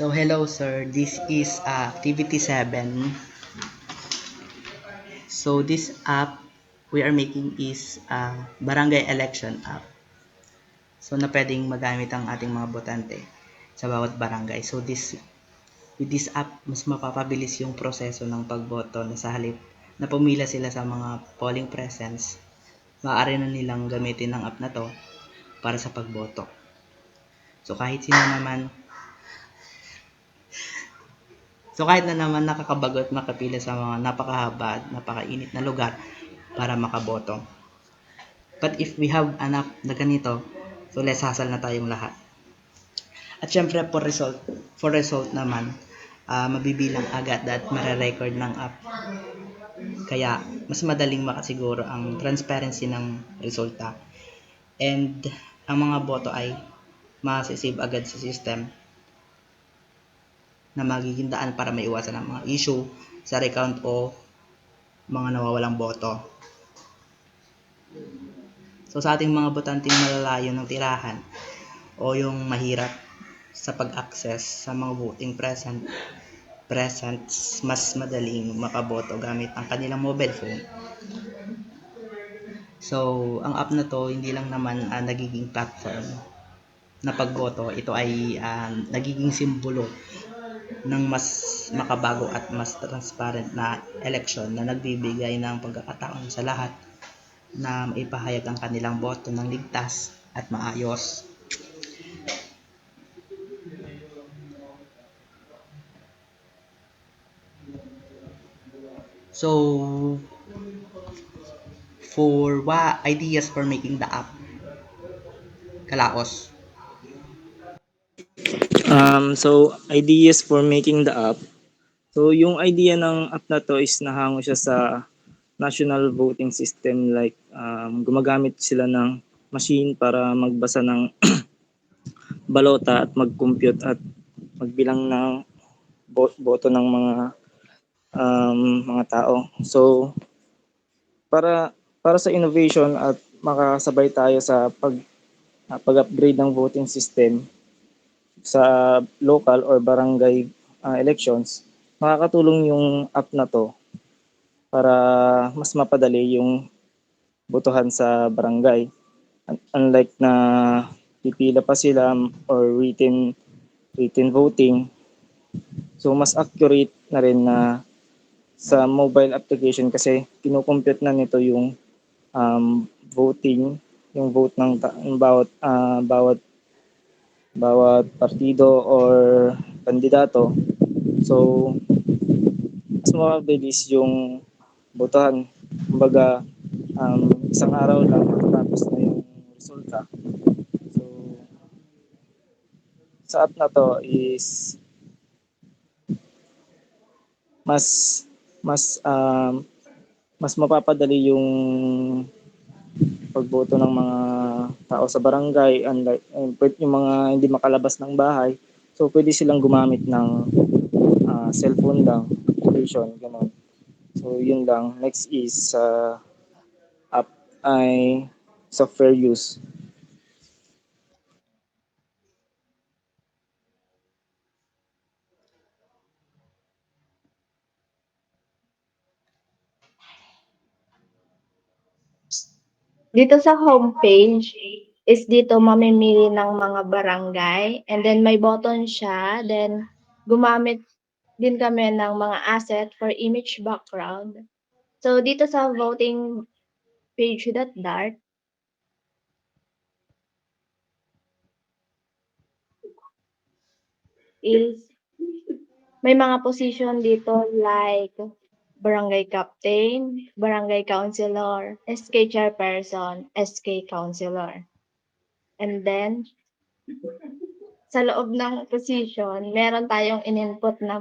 So hello sir, this is activity 7. So this app we are making is barangay election app. So na pwedeng magamit ang ating mga botante sa bawat barangay. So with this app, mas mapapabilis yung proseso ng pagboto na sa halip na pumila sila sa mga polling presence, maaari na nilang gamitin ang app na to para sa pagboto. So kahit na naman nakakabagot makapila sa mga napakahaba at napakainit na lugar para makaboto. But if we have an app na ganito, so less hassle na tayong lahat. At syempre for result naman, mabibilang agad at mare-record ng app. Kaya mas madaling makasiguro ang transparency ng resulta. And ang mga boto ay masisave agad sa system na magiging daan para maiwasan ang mga issue sa recount o mga nawawalang boto. So sa ating mga botanteng malalayo ng tirahan o yung mahirap sa pag-access sa mga voting presents, mas madaling makaboto gamit ang kanilang mobile phone. So ang app na to hindi lang naman nagiging platform na pagboto, ito ay nagiging simbolo ng mas makabago at mas transparent na election na nagbibigay ng pagkakataon sa lahat na maipahayag ang kanilang boto ng ligtas at maayos. So, for what ideas for making the app? Kalaos. So ideas for making the app. So yung idea ng app na to is nahango siya sa national voting system, like gumagamit sila ng machine para magbasa ng balota at mag-compute at magbilang ng boto ng mga tao. So para sa innovation at makasabay tayo sa pag-upgrade ng voting system sa local or barangay elections, makakatulong yung app na to para mas mapadali yung botohan sa barangay. Unlike na pipila pa sila or written voting, so mas accurate na rin na sa mobile application kasi kinukompute na nito yung voting, yung vote ng bawat partido or kandidato. So mas mabilis yung botohan. Kumbaga isang araw lang tapos na yung resulta. So sa app na to is mas mapapadali yung pagboto ng mga tao sa barangay, unlike yung mga hindi makalabas ng bahay. So pwede silang gumamit ng cellphone lang, application, ganun. So yun lang. Next is app ay software use. Dito sa homepage is dito mamimili ng mga barangay and then may button siya, then gumamit din kami ng mga asset for image background. So dito sa voting page.dart is may mga position dito like barangay captain, barangay councilor, SK chairperson, SK councilor. And then sa loob ng position, meron tayong in-input na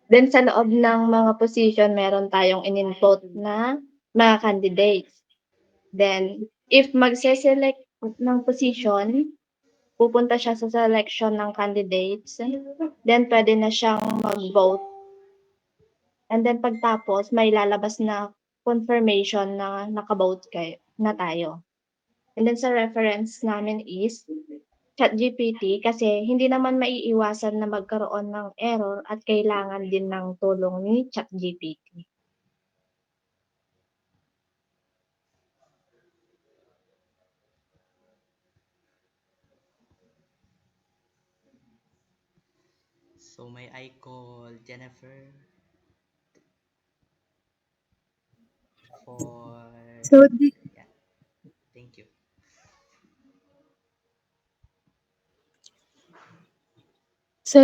Then sa loob ng mga position, meron tayong in-input na mga candidates. Then, if magse-select ng position, pupunta siya sa selection ng candidates. Then, pwede na siyang mag-vote. And then, pagtapos, may lalabas na confirmation na naka-vote na tayo. And then sa reference namin is ChatGPT kasi hindi naman maiiwasan na magkaroon ng error at kailangan din ng tulong ni ChatGPT. So may I call Jennifer for So, yeah. Thank you.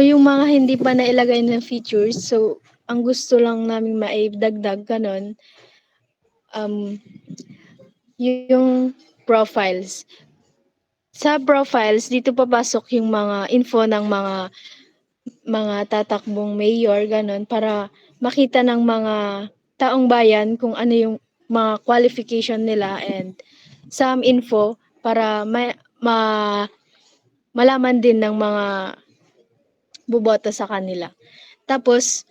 yung mga hindi pa nailagay na features, so ang gusto lang namin maidagdag ganon, yung profiles. Sa profiles, dito papasok yung mga info ng mga tatakbong mayor, ganon, para makita ng mga taong bayan kung ano yung mga qualification nila and some info para malaman din ng mga boboto sa kanila. Tapos,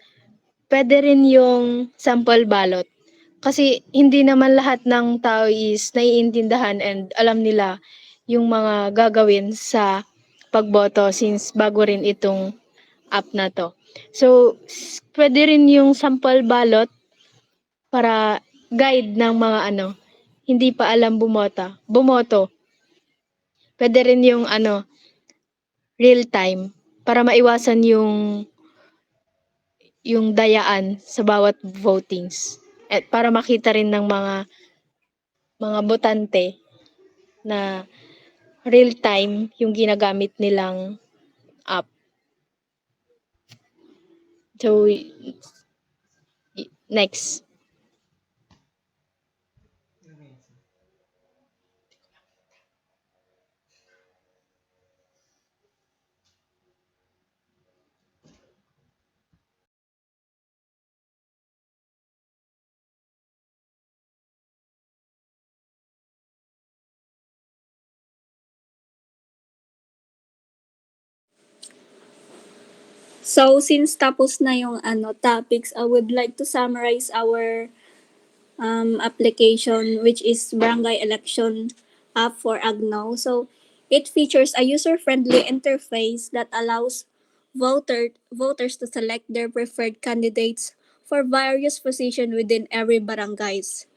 pwede rin yung sample ballot. Kasi hindi naman lahat ng tao is naiintindihan and alam nila yung mga gagawin sa pagboto since bago rin itong app na to. So, pwede rin yung sample ballot para guide ng mga hindi pa alam bumoto. Pwede rin yung real time para maiwasan yung dayaan sa bawat votings. At para makita rin ng mga botante na real time yung ginagamit nilang app. So, next. So, since tapos na yung topics, I would like to summarize our application, which is Barangay Election app for Agno. So, it features a user-friendly interface that allows voters to select their preferred candidates for various positions within every barangays.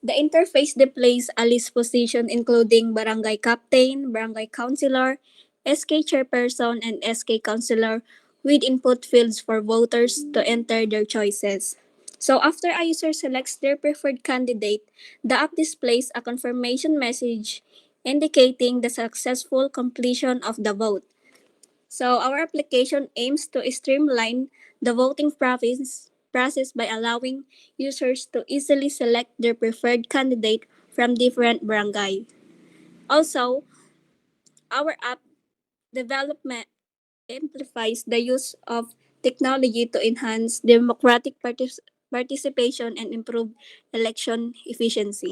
The interface displays a list position including barangay captain, barangay councilor, SK chairperson, and SK councilor with input fields for voters to enter their choices. So after a user selects their preferred candidate, the app displays a confirmation message indicating the successful completion of the vote. So our application aims to streamline the voting process by allowing users to easily select their preferred candidate from different barangay. Also, our app development amplifies the use of technology to enhance democratic participation and improve election efficiency.